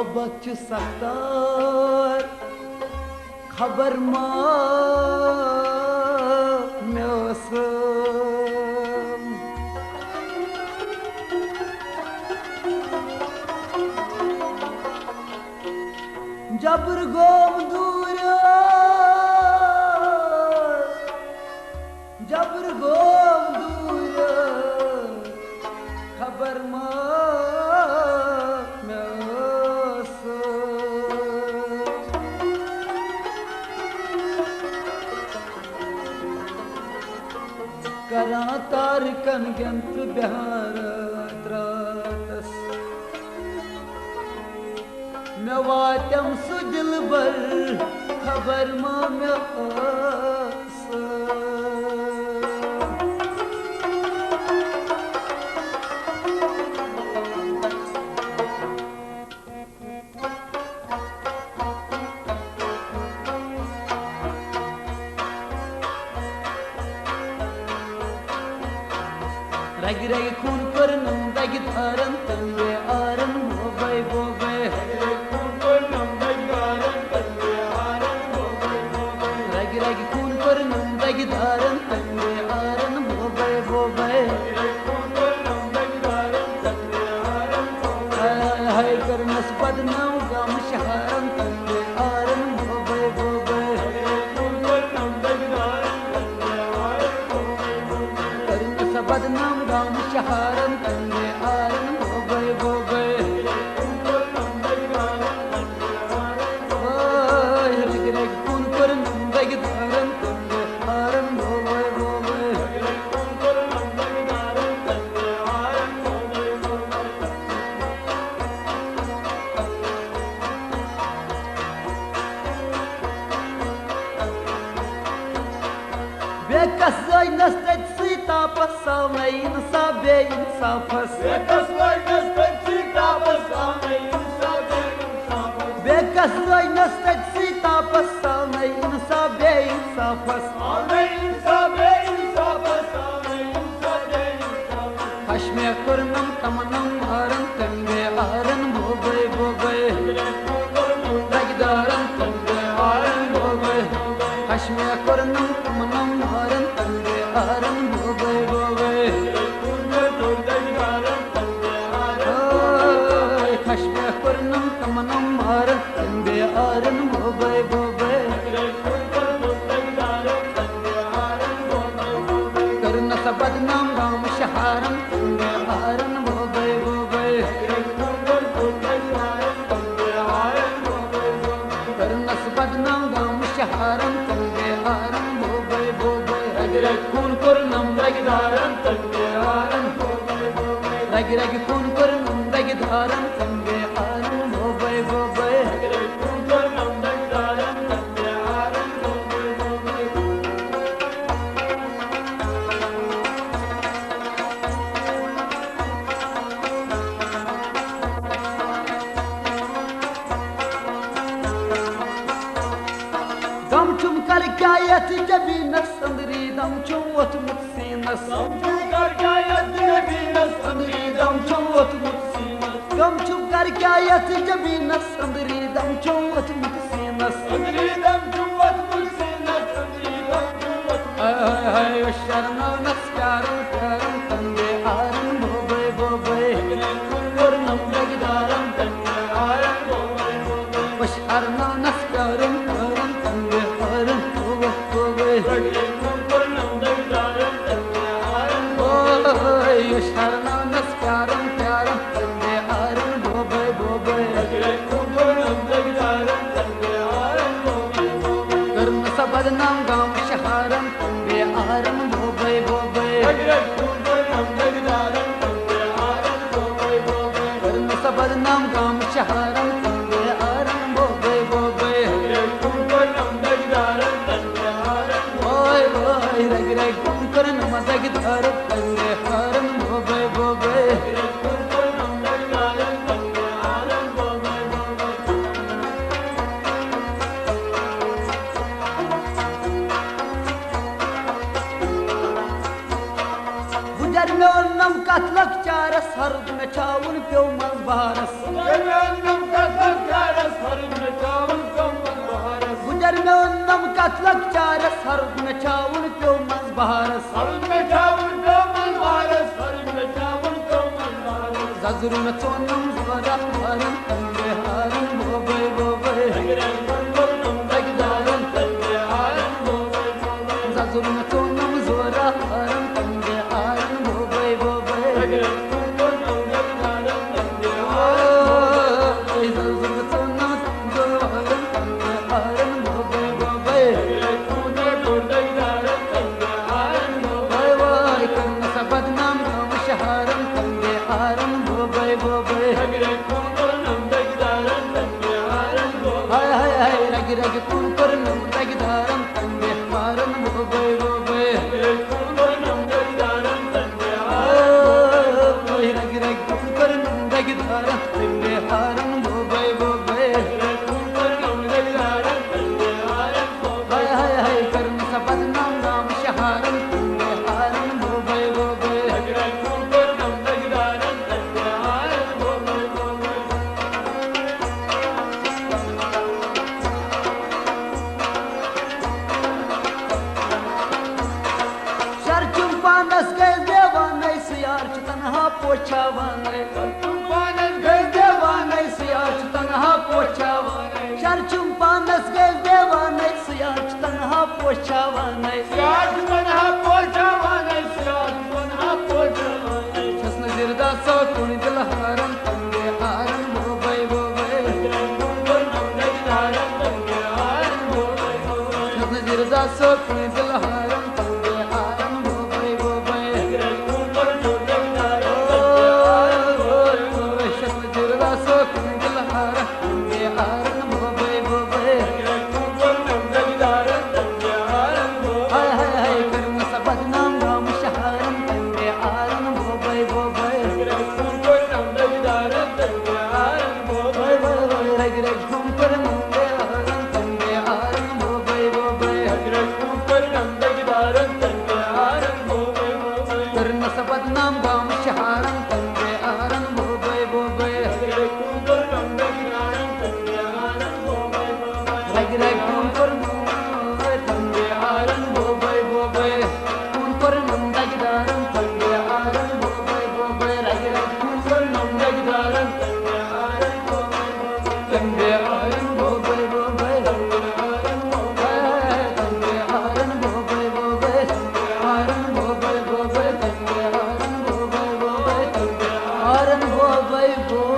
मोहब्बत सख्तार खबर मा जबर गोम दूर जबर गोम दूर खबर मा करा तारकन गंत बिहार रातस मे वातम सु दिलबर खबर मा मे रग रग खून पर नम दग धारन तंगे आरन बोबे बोबे खून पर नम दग धारन तंगे आरन बोबे बोबे रग रग खून पर नम दग धारन तंगे आरन बोबे बोबे खून पर नम दग धारन तंगे आरन बोबे हाय करनस बदनाम गम शहरन तंगे आरन बोबे बोबे खून पर नम दग धारन तंगे आरन बोबे बोबे करनस बदनाम गम शहरन तंगे आरन बोबे बोबे रग रग खून पर नम दग धारन तंगे आरन बोबे बोबे बेकस जायनस तत सीतापस सावने इंसाफ बे इंसाफस बेकस जायनस तत सीतापस सावने इंसाफ बे इंसाफस बेकस जायनस तत सीतापस सावने इंसाफ बे इंसाफस सावने इंसाफ बे इंसाफस सावने इंसाफ बे इंसाफस हश्मे कुरनम तमनम आरन तंगे आरन बोबे बोबे रगदारन तंगे आरन बोबे हश्मे कुरनम तमनम आरन तंगे आरन बोबे बोबे हश्मे कुरनम तमनम आरन तंगे आरन बोबे बोबे करन सबदनाम गाम शहरन तंगे आरन बोबे बोबे करन सबदनाम गाम शहरन तंगे आरन बोबे बोबे रग रग खून पर नम दग धारन तंगे आरन बोबे बोबे रग रग खून पर नम दग धारन तंगे आरन बोबे बोबे रग रग खून पर नम दग धारन तंगे आरन बोबे बोबे दम चुम कर गायत जबी नसंदरी दम चुम वत मुसीनस दम चुम कर गायत जबी नसंदरी दम चुम वत मुसीनस दम चुम कर गायत जबी नसंदरी दम चुम वत मुसीनस संदरी दम चुम वत मुसीनस संदरी दम चुम वत हाय हाय शरणा नस्कारन करन तंगे आरन बोबे बोबे और नम दगदारन तंगे आरन बोबे बोबे शरणा नस्कारन करन तंगे आरन बोबे बोबे और नम दगदारन तंगे आरन बोबे शरणा नस्कारन प्यारन तंगे आरन बोबे बोबे और नम दगदारन तंगे आरन बोबे बोबे करन सबदनाम गाम शहरन तंगे आरन बोबे बोबे करन सबदनाम गाम शहरन तंगे आरन बोबे बोबे ओय ओय रग रग करन मदग धर तंगे आरन बोबे बोबे गुजर में नम कतलक चारस हरुद में चावल प्यो मज बहारस गुजर में उन्नम कतलक चारस हरुद में चावल प्यो मज बहारस जजरू में चोनम जोरा हारन तंगे हारन बोबे बोबे जजरू में चोनम जोरा हारन तंगे हारन बोबे बोबे जजरू में चोनम जोरा हारन तंगे हारन बोबे बोबे वाई करना सा बदनाम गाँव शहारन तंगे हारन बोबे बोबे हाय हाय हाय रग रग कौन पर नम रग धारन तंगे हारन बोबे बोबे रग रग कौन पर नम रग धारन तंगे हारन बोबे बोबे हाय हाय हाय करना सा बदनाम गाँव शहारन तंगे हारन बोबे बोबे पानस गए देवाने सियार तनहा पोछावाने गए देवाने सियार तनहा पोछावाने शरचुम पानस गए देवाने सियार तनहा पोछावाने छसन जिरदा सो कुण दिल हारन तंगे हारन बोबे बोबे छसन जिरदा सो कुण दिल हारन तंगे हारन बदनाम गाँव शहारन तंगे आरन बोबे बोबे रग रग कौन पर तंगे आरन बोबे बोबे कौन पर नंदग दारन तंगे आरन बोबे बोबे रग रग कौन पर नंदग दारन तंगे आरन बोबे बोबे तंगे आरन बोबे बोबे आरन बोबे बोबे तंगे आरन बोबे बोबे